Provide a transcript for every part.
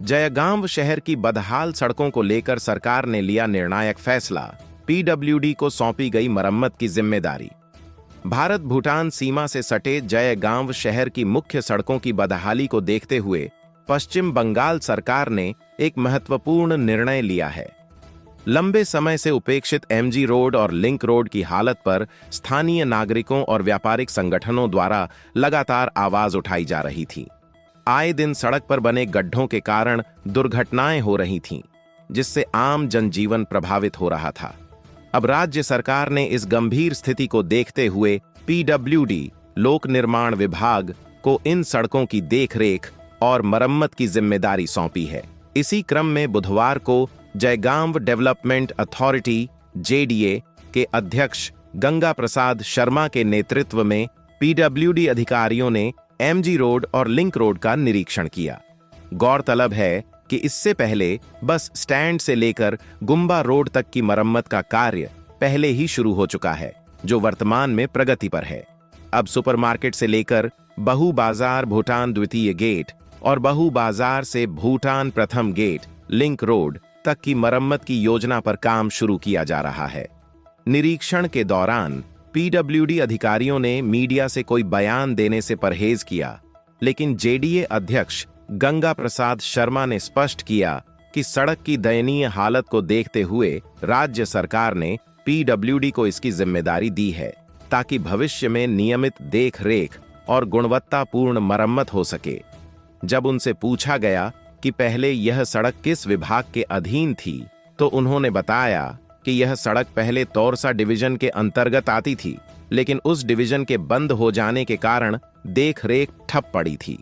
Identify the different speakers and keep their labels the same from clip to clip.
Speaker 1: जयगांव शहर की बदहाल सड़कों को लेकर सरकार ने लिया निर्णायक फैसला। पीडब्ल्यूडी को सौंपी गई मरम्मत की जिम्मेदारी। भारत भूटान सीमा से सटे जयगांव शहर की मुख्य सड़कों की बदहाली को देखते हुए पश्चिम बंगाल सरकार ने एक महत्वपूर्ण निर्णय लिया है। लंबे समय से उपेक्षित एमजी रोड और लिंक रोड की हालत पर स्थानीय नागरिकों और व्यापारिक संगठनों द्वारा लगातार आवाज उठाई जा रही थी। आए दिन सड़क पर बने गड्ढों के कारण दुर्घटनाएं हो रही थीं, जिससे आम जनजीवन प्रभावित हो रहा था। अब राज्य सरकार ने इस गंभीर स्थिति को देखते हुए पीडब्ल्यूडी लोक निर्माण विभाग को इन सड़कों की देखरेख और मरम्मत की जिम्मेदारी सौंपी है। इसी क्रम में बुधवार को जयगांव डेवलपमेंट अथॉरिटी जेडीए के अध्यक्ष गंगा प्रसाद शर्मा के नेतृत्व में पीडब्ल्यूडी अधिकारियों ने एमजी रोड और लिंक रोड का निरीक्षण किया। गौरतलब है कि इससे पहले बस स्टैंड से लेकर गुम्बा रोड तक की मरम्मत का कार्य पहले ही शुरू हो चुका है, जो वर्तमान में प्रगति पर है। अब सुपरमार्केट से लेकर बहु बाजार भूटान द्वितीय गेट और बहु बाजार से भूटान प्रथम गेट लिंक रोड तक की मरम्मत की योजना पर काम शुरू किया जा रहा है। निरीक्षण के दौरान पीडब्ल्यूडी अधिकारियों ने मीडिया से कोई बयान देने से परहेज किया, लेकिन जेडीए अध्यक्ष गंगा प्रसाद शर्मा ने स्पष्ट किया कि सड़क की दयनीय हालत को देखते हुए राज्य सरकार ने पीडब्ल्यूडी को इसकी जिम्मेदारी दी है, ताकि भविष्य में नियमित देख-रेख और गुणवत्तापूर्ण मरम्मत हो सके। जब उनसे पूछा गया कि पहले यह सड़क किस विभाग के अधीन थी, तो उन्होंने बताया कि यह सड़क पहले तौरसा डिवीजन के अंतर्गत आती थी, लेकिन उस डिवीजन के बंद हो जाने के कारण देख-रेख ठप पड़ी थी।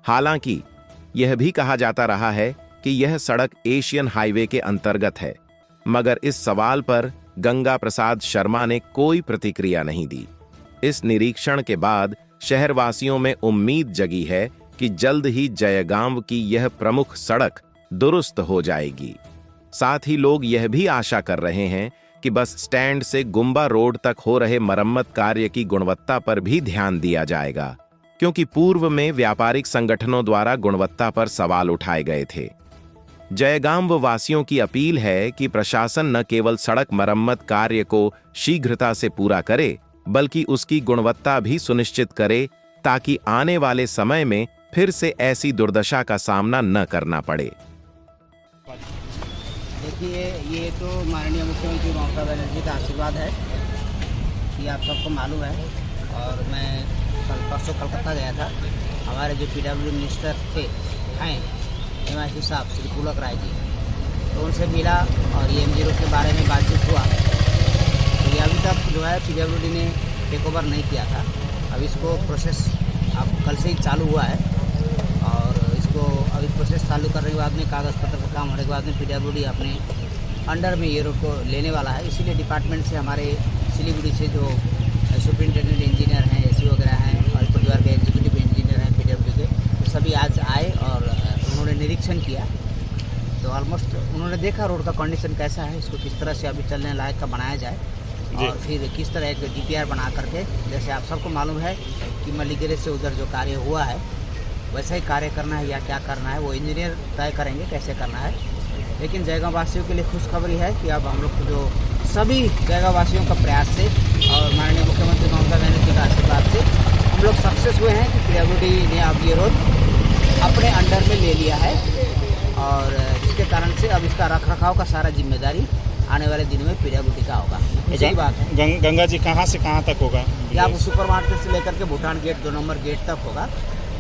Speaker 1: हालांकि यह भी कहा जाता रहा है कि यह सड़क एशियन हाईवे के अंतर्गत है, मगर इस सवाल पर गंगा प्रसाद शर्मा ने कोई प्रतिक्रिया नहीं दी। इस निरीक्षण के बाद शहरवासियों में उम्मीद जगी है कि जल्द ही जयगांव की यह प्रमुख सड़क दुरुस्त हो जाएगी। साथ ही लोग यह भी आशा कर रहे हैं कि बस स्टैंड से गुम्बा रोड तक हो रहे मरम्मत कार्य की गुणवत्ता पर भी ध्यान दिया जाएगा, क्योंकि पूर्व में व्यापारिक संगठनों द्वारा गुणवत्ता पर सवाल उठाए गए थे। जयगांव वासियों की अपील है कि प्रशासन न केवल सड़क मरम्मत कार्य को शीघ्रता से पूरा करे, बल्कि उसकी गुणवत्ता भी सुनिश्चित करे, ताकि आने वाले समय में फिर से ऐसी दुर्दशा का सामना न करना पड़े।
Speaker 2: देखिए, ये तो माननीय मुख्यमंत्री ममता बनर्जी का आशीर्वाद है कि आप सबको मालूम है। और मैं परसों कलकत्ता गया था। हमारे जो पीडब्ल्यू मिनिस्टर हैं MIC साहब श्री पुलक राय जी, तो उनसे मिला और ये एमजी रोड के बारे में बातचीत हुआ। तो ये अभी तक जो है पीडब्ल्यूडी ने टेक ओवर नहीं किया था। अब इसको प्रोसेस अब कल से ही चालू हुआ है, और इसको अभी प्रोसेस चालू करने के बाद में कागज़ पत्र का काम होने के बाद में पीडब्ल्यूडी अपने अंडर में ये रोड को लेने वाला है। इसीलिए डिपार्टमेंट से हमारे सिलीगुड़ी से जो सुपरिटेंडेंट इंजीनियर हैं, एसी वगैरह हैं, और परिवार के एग्जीक्यूटिव इंजीनियर हैं पीडब्ल्यू के, तो सभी आज आए और उन्होंने निरीक्षण किया। तो ऑलमोस्ट उन्होंने देखा रोड का कंडीशन कैसा है, इसको किस तरह से अभी चलने लायक का बनाया जाए, और फिर किस तरह एक DPR बना करके, जैसे आप सबको मालूम है कि मलीगिरी से उधर जो कार्य हुआ है वैसा ही कार्य करना है या क्या करना है, वो इंजीनियर तय करेंगे कैसे करना है। लेकिन जयगांव वासियों के लिए खुशखबरी है कि अब हम लोग जो सभी जयगांव वासियों का प्रयास से और माननीय मुख्यमंत्री ममता बनर्जी का आशीर्वाद से हम लोग सक्सेस हुए हैं कि पीडब्ल्यूडी ने अब ये रोड अपने अंडर में ले लिया है, और जिसके कारण से अब इसका रख रखाव का सारा जिम्मेदारी आने वाले दिनों में पीडब्ल्यूडी का होगा। यही बात है।
Speaker 3: गंगा जी कहाँ से कहाँ तक होगा?
Speaker 2: ये आप सुपरमार्केट से लेकर के भूटान गेट 2 नंबर गेट तक होगा,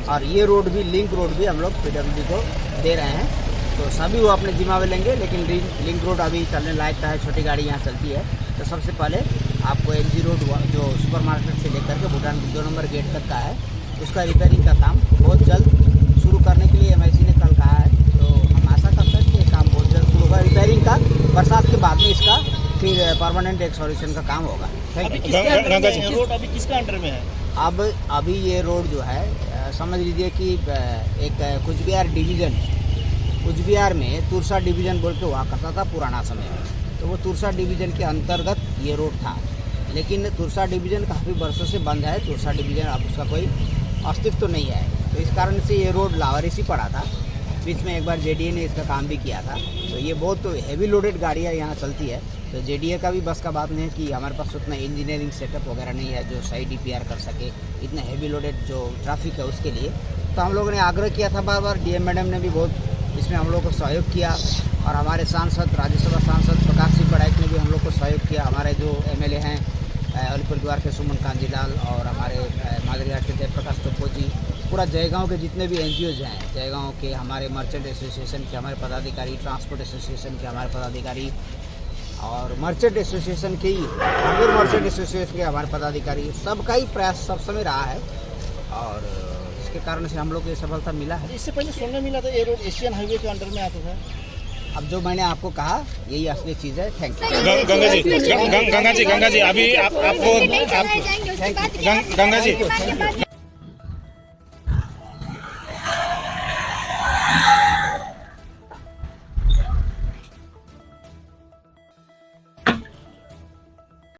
Speaker 2: और ये रोड भी लिंक रोड भी हम लोग पीडब्ल्यूडी को दे रहे हैं। तो सभी वो अपने जिम्मा में लेंगे, लेकिन लिंक रोड अभी चलने लायक का है, छोटी गाड़ी यहाँ चलती है। तो सबसे पहले आपको एमजी रोड जो सुपरमार्केट से लेकर के भूटान 2 नंबर गेट तक का है, उसका रिपेयरिंग का काम बहुत जल्द शुरू करने के लिए MIC ने कल कहा है। तो हम आशा करते हैं कि ये काम बहुत जल्द शुरू होगा रिपेयरिंग का। बरसात के बाद में इसका फिर परमानेंट एक सॉल्यूशन का काम होगा।
Speaker 3: रोड अभी किसका अंडर में है?
Speaker 2: अब अभी ये रोड जो है समझ लीजिए कि एक कुचबिहार डिवीज़न, कुचबिहार में तुरसा डिवीज़न बोल के हुआ करता था पुराना समय में, तो वो तुरसा डिवीज़न के अंतर्गत ये रोड था। लेकिन तुरसा डिवीज़न काफ़ी वर्षों से बंद है। तुरसा डिवीज़न अब उसका कोई अस्तित्व नहीं है, तो इस कारण से ये रोड लावारिसी पड़ा था। बीच में एक बार जेडीए ने इसका काम भी किया था। तो ये बहुत हैवी लोडेड गाड़ियाँ यहाँ चलती है, तो जेडीए का भी बस का बात नहीं है कि हमारे पास उतना इंजीनियरिंग सेटअप वगैरह नहीं है जो सही डीपीआर कर सके इतना हैवी लोडेड जो ट्रैफिक है उसके लिए। तो हम लोगों ने आग्रह किया था बार बार, डीएम मैडम ने भी बहुत इसमें हम लोग को सहयोग किया, और हमारे सांसद राज्यसभा सांसद प्रकाश सिंह पड़ाइक ने भी हम लोग को सहयोग किया। हमारे जो एमएलए हैं अलीपुरद्वार के सुमन कांजीलाल और हमारे मादरीहाट के जयप्रकाश टोप्पो जी, पूरा जयगांव के जितने भी एनजीओज हैं, जयगांव के हमारे मर्चेंट एसोसिएशन के हमारे पदाधिकारी, ट्रांसपोर्ट एसोसिएशन के हमारे पदाधिकारी, और मर्चेंट एसोसिएशन की हार्डवेयर मर्चेंट एसोसिएशन के हमारे पदाधिकारी, सबका ही प्रयास सब समय रहा है, और इसके कारण से हम लोग को ये सफलता मिला है।
Speaker 3: इससे पहले सुनने मिला था ये रोड एशियन हाईवे के अंडर में आता था।
Speaker 2: अब जो मैंने आपको कहा यही असली चीज़ है। Thank you.
Speaker 3: गंगा जी अभी आपको गंगा जी